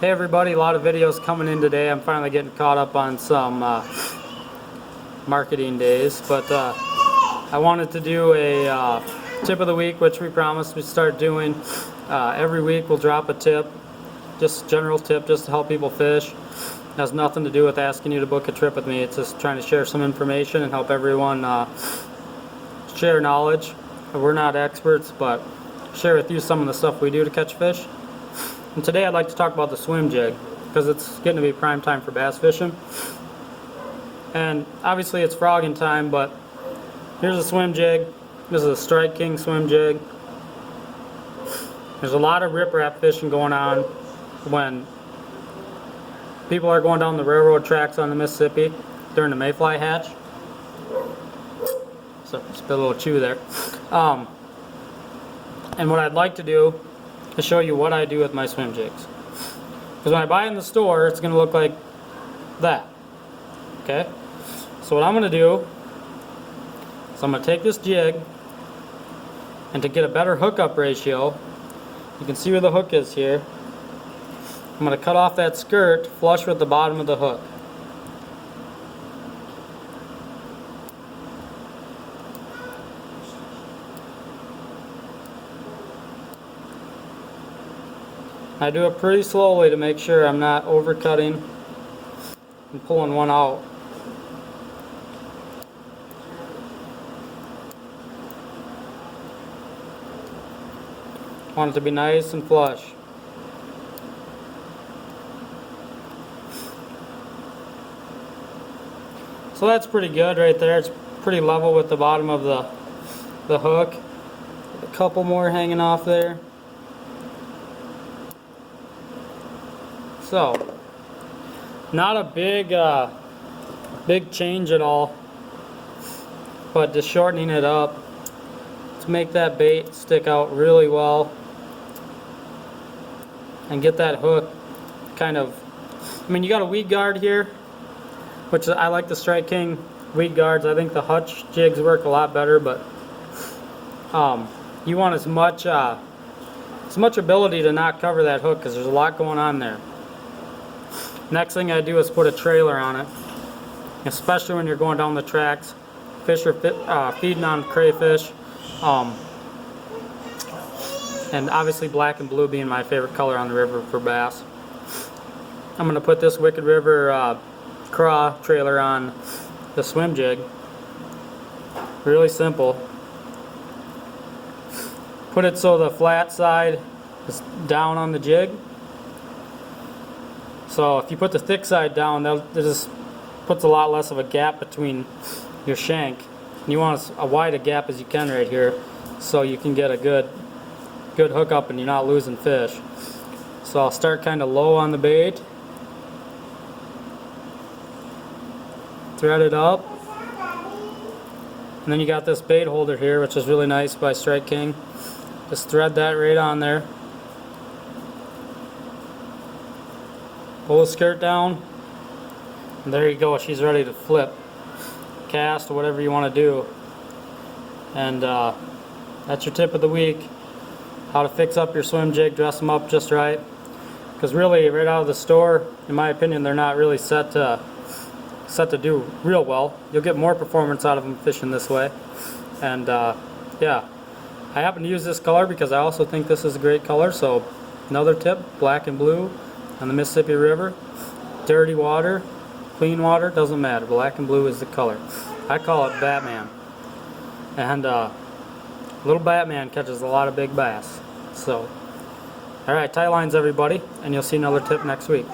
Hey everybody, a lot of videos coming in today. I'm finally getting caught up on some marketing days, but I wanted to do a tip of the week, which we promised we'd start doing. Every week we'll drop a tip, just general tip, just to help people fish. It has nothing to do with asking you to book a trip with me. It's just trying to share some information and help everyone share knowledge. We're not experts, but share with you some of the stuff we do to catch fish. And today I'd like to talk about the swim jig, because it's getting to be prime time for bass fishing. And obviously it's frogging time, but here's a swim jig. This is a Strike King swim jig. There's a lot of riprap fishing going on when people are going down the railroad tracks on the Mississippi during the mayfly hatch. So spit a little chew there. And what I'd like to do is show you what I do with my swim jigs. Because when I buy it in the store, it's going to look like that. Okay? So what I'm going to do is I'm going to take this jig, and to get a better hookup ratio, you can see where the hook is here. I'm going to cut off that skirt flush with the bottom of the hook. I do it pretty slowly to make sure I'm not overcutting and pulling one out. I want it to be nice and flush. So that's pretty good right there. It's pretty level with the bottom of the hook. A couple more hanging off there. So, not a big change at all, but just shortening it up to make that bait stick out really well and get that hook kind of, I mean, you got a weed guard here, which I like the Strike King weed guards. I think the Hutch jigs work a lot better, but you want as much ability to not cover that hook because there's a lot going on there. Next thing I do is put a trailer on it, especially when you're going down the tracks. Fish are feeding on crayfish, and obviously black and blue being my favorite color on the river for bass. I'm going to put this Wicked River craw trailer on the swim jig. Really simple. Put it so the flat side is down on the jig. So if you put the thick side down, that just puts a lot less of a gap between your shank. And you want as wide a gap as you can right here, so you can get a good hookup and you're not losing fish. So I'll start kind of low on the bait, thread it up, and then you got this bait holder here, which is really nice by Strike King. Just thread that right on there. Pull the skirt down, and there you go. She's ready to flip, cast, or whatever you want to do. And that's your tip of the week: how to fix up your swim jig, dress them up just right. Because really, right out of the store, in my opinion, they're not really set to do real well. You'll get more performance out of them fishing this way. And yeah, I happen to use this color because I also think this is a great color. So another tip: black and blue on the Mississippi River. Dirty water, clean water, doesn't matter. Black and blue is the color. I call it Batman. And little Batman catches a lot of big bass. So, alright, tie lines everybody, and you'll see another tip next week.